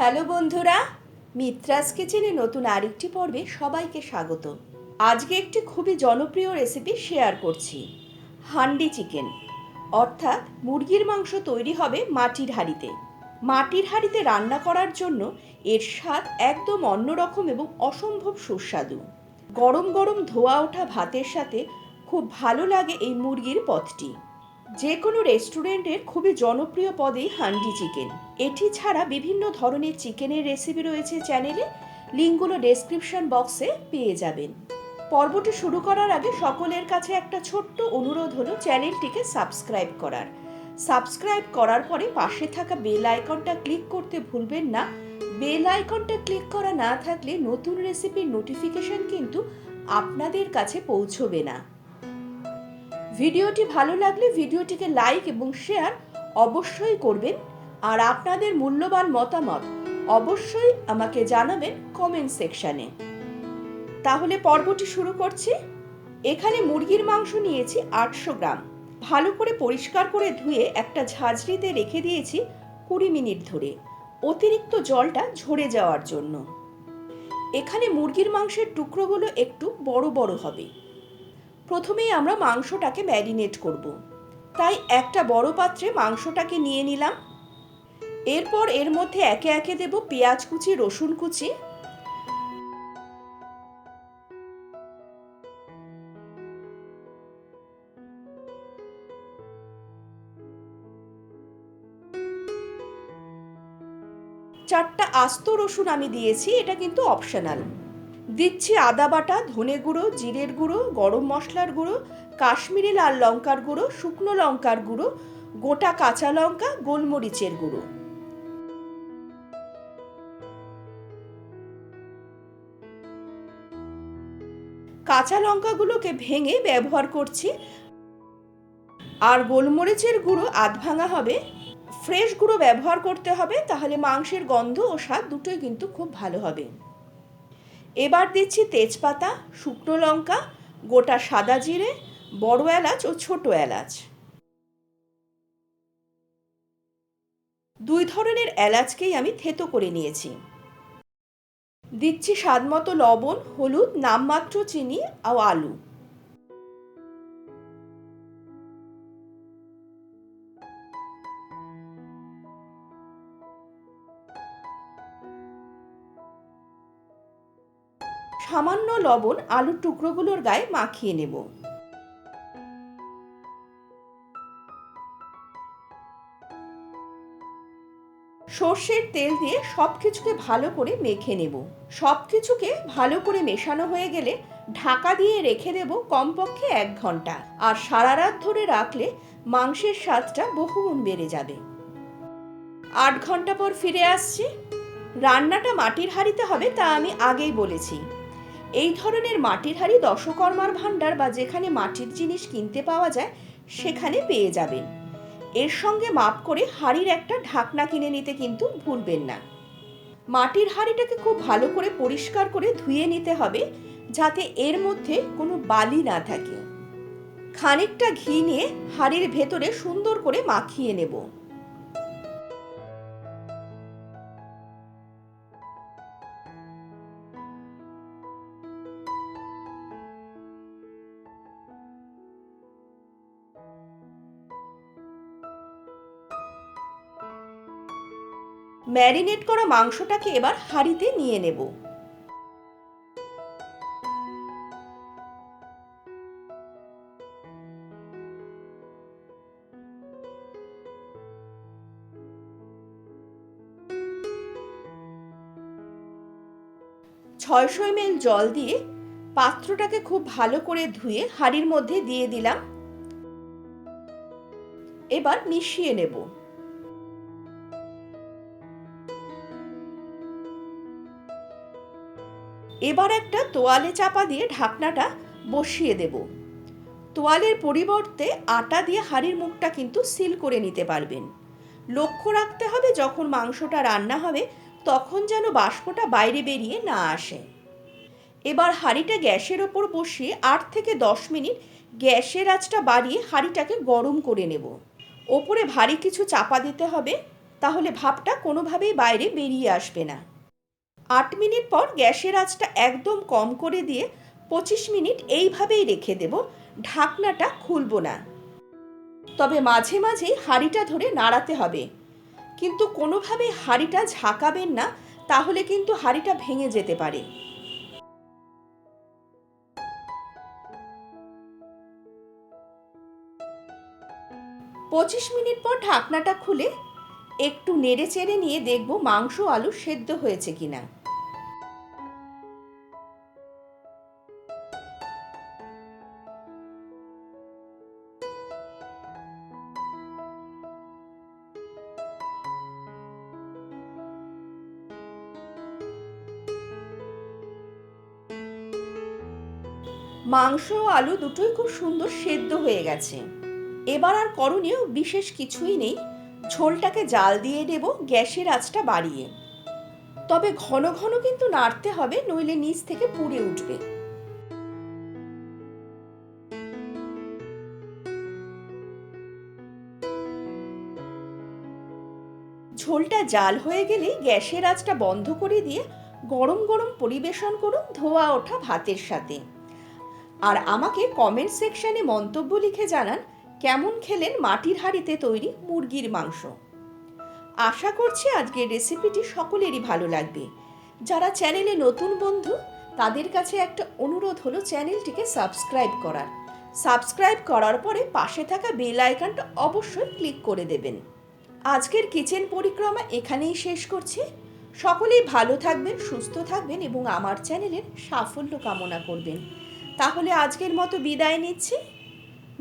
Hello বন্ধুরা, মিত্রাস কিচেনে নতুন আরেকটি পর্বে সবাইকে স্বাগত। আজকে একটি খুবই জনপ্রিয় রেসিপি শেয়ার করছি, হান্ডি চিকেন, অর্থাৎ মুরগির মাংস তৈরি হবে মাটির হাঁড়িতে। মাটির হাঁড়িতে রান্না করার জন্য এর স্বাদ একদম অন্যরকম এবং অসম্ভব সুস্বাদু। গরম গরম ধোয়া ওঠা ভাতের সাথে খুব ভালো লাগে এই মুরগির পদটি। যে কোনো রেস্টুরেন্টের খুবই জনপ্রিয় পদেই হান্ডি চিকেন। এটি ছাড়া বিভিন্ন ধরনের চিকেনের রেসিপি রয়েছে চ্যানেলে, লিঙ্কগুলো ডেসক্রিপশন বক্সে পেয়ে যাবেন। পর্বটি শুরু করার আগে সকলের কাছে একটা ছোট্ট অনুরোধ হলো চ্যানেলটিকে সাবস্ক্রাইব করার। সাবস্ক্রাইব করার পরে পাশে থাকা বেল আইকনটা ক্লিক করতে ভুলবেন না। বেল আইকনটা ক্লিক করা না থাকলে নতুন রেসিপির নোটিফিকেশন কিন্তু আপনাদের কাছে পৌঁছবে না। ভিডিওটি ভালো লাগলে ভিডিওটিকে লাইক এবং শেয়ার অবশ্যই করবেন, আর আপনাদের মূল্যবান মতামত অবশ্যই আমাকে জানাবেন কমেন্ট সেকশানে। তাহলে পর্বটি শুরু করছি। এখানে মুরগির মাংস নিয়েছি 800 গ্রাম। ভালো করে পরিষ্কার করে ধুয়ে একটা ঝাঁঝরিতে রেখে দিয়েছি 20 মিনিট ধরে, অতিরিক্ত জলটা ঝরে যাওয়ার জন্য। এখানে মুরগির মাংসের টুকরোগুলো একটু বড় বড় হবে। প্রথমেই আমরা মাংসটাকে ম্যারিনেট করব, তাই একটা বড় পাত্রে মাংসটাকে নিয়ে নিলাম। এরপর এর মধ্যে একে একে দেব পেঁয়াজ কুচি, রসুন কুচি, চারটা আস্ত রসুন আমি দিয়েছি, এটা কিন্তু অপশনাল। দিচ্ছি আদা বাটা, ধনে গুঁড়ো, জিরের গুঁড়ো, গরম মশলার গুঁড়ো, কাশ্মীরি লাল লঙ্কার গুঁড়ো, শুকনো লঙ্কার গুঁড়ো, গোটা কাঁচা লঙ্কা, গোলমরিচের গুঁড়ো। কাঁচা লঙ্কাগুলোকে ভেঙে ব্যবহার করছি, আর গোলমরিচের গুঁড়ো আধ ভাঙা হবে। ফ্রেশ গুঁড়ো ব্যবহার করতে হবে, তাহলে মাংসের গন্ধ ও স্বাদ দুটোই কিন্তু খুব ভালো হবে। এবার দিচ্ছি তেজপাতা, শুকনো লঙ্কা, গোটা সাদা জিরে, বড় এলাচ ও ছোট এলাচ। দুই ধরনের এলাচকেই আমি থেতো করে নিয়েছি। দিচ্ছি স্বাদ মতো লবণ, হলুদ, নামমাত্র চিনি ও আলু। সামান্য লবণ আলুর টুকরোগুলোর গায়ে মাখিয়ে নেব। সর্ষের তেল দিয়ে সবকিছুকে ভালো করে মেখে নেব। সবকিছুকে ভালো করে মেশানো হয়ে গেলে ঢাকা দিয়ে রেখে দেব কমপক্ষে 1 ঘন্টা। আর সারা রাত ধরে রাখলে মাংসের স্বাদটা বহুগুণ বেড়ে যাবে। 8 ঘন্টা পর ফিরে আসছি। রান্নাটা মাটির হাঁড়িতে হবে, তা আমি আগেই বলেছি। এই ধরনের মাটির হাঁড়ি দশকর্মার ভাণ্ডার বা যেখানে মাটির জিনিস কিনতে পাওয়া যায় সেখানে পেয়ে যাবেন। এর সঙ্গে মাপ করে হাঁড়ির একটা ঢাকনা কিনে নিতে কিন্তু ভুলবেন না। মাটির হাঁড়িটাকে খুব ভালো করে পরিষ্কার করে ধুয়ে নিতে হবে, যাতে এর মধ্যে কোনো বালি না থাকে। খানিকটা ঘি নিয়ে হাঁড়ির ভেতরে সুন্দর করে মাখিয়ে নেব। ম্যারিনেট করা মাংসটাকে এবার হাঁড়িতে নিয়ে নেব। ছয়শো ml জল দিয়ে পাত্রটাকে খুব ভালো করে ধুয়ে হাঁড়ির মধ্যে দিয়ে দিলাম। এবার মিশিয়ে নেব। এবার একটা তোয়ালে চাপা দিয়ে ঢাকনাটা বসিয়ে দেব। তোয়ালের পরিবর্তে আটা দিয়ে হাঁড়ির মুখটা কিন্তু সিল করে নিতে পারবেন। লক্ষ্য রাখতে হবে যখন মাংসটা রান্না হবে তখন যেন বাষ্পটা বাইরে বেরিয়ে না আসে। এবার হাঁড়িটা গ্যাসের ওপর বসিয়ে 8 থেকে 10 মিনিট গ্যাসের আঁচটা বাড়িয়ে হাঁড়িটাকে গরম করে নেব। ওপরে ভারী কিছু চাপা দিতে হবে। তাহলে ভাপটা কোনোভাবেই বাইরে বেরিয়ে আসবে না। 8 মিনিট পর গ্যাসের আঁচটা একদম কম করে দিয়ে 25 মিনিট এইভাবেই রেখে দেব, ঢাকনাটা খুলব না। তবে মাঝে মাঝেই হাঁড়িটা ধরে নাড়াতে হবে, কিন্তু কোনোভাবেই হাঁড়িটা ঝাঁকাবেন না, তাহলে কিন্তু হাঁড়িটা ভেঙে যেতে পারে। পঁচিশ মিনিট পর ঢাকনাটা খুলে একটু নেড়ে চেড়ে নিয়ে দেখব মাংস আলু সেদ্ধ হয়েছে কিনা। মাংস ও আলু দুটোই খুব সুন্দর সেদ্ধ হয়ে গেছে। এবার আর করণীয় বিশেষ কিছুই নেই, ঝোলটাকে জাল দিয়ে দেব গ্যাসের আঁচটা বাড়িয়ে। তবে ঘন ঘন কিন্তু নাড়তে হবে, নইলে নিচ থেকে পুড়ে উঠবে। ঝোলটা জাল হয়ে গেলেই গ্যাসের আঁচটা বন্ধ করে দিয়ে গরম গরম পরিবেশন করুন ধোয়া ওঠা ভাতের সাথে। আর আমাকে কমেন্ট সেকশনে মন্তব্য লিখে জানান কেমন খেলেন মাটির হাঁড়িতে তৈরি মুরগির মাংস। আশা করছি আজকের রেসিপিটি সকলেরই ভালো লাগবে। যারা চ্যানেলে নতুন বন্ধু, তাদের কাছে একটা অনুরোধ হলো চ্যানেলটিকে সাবস্ক্রাইব করার। সাবস্ক্রাইব করার পরে পাশে থাকা বেল আইকনটা অবশ্যই ক্লিক করে দেবেন। আজকের কিচেন পরিক্রমা এখানেই শেষ করছি। সকলেই ভালো থাকবেন, সুস্থ থাকবেন এবং আমার চ্যানেলের সাফল্য কামনা করবেন। তাহলে আজকের মতো বিদায় নিচ্ছি।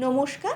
নমস্কার।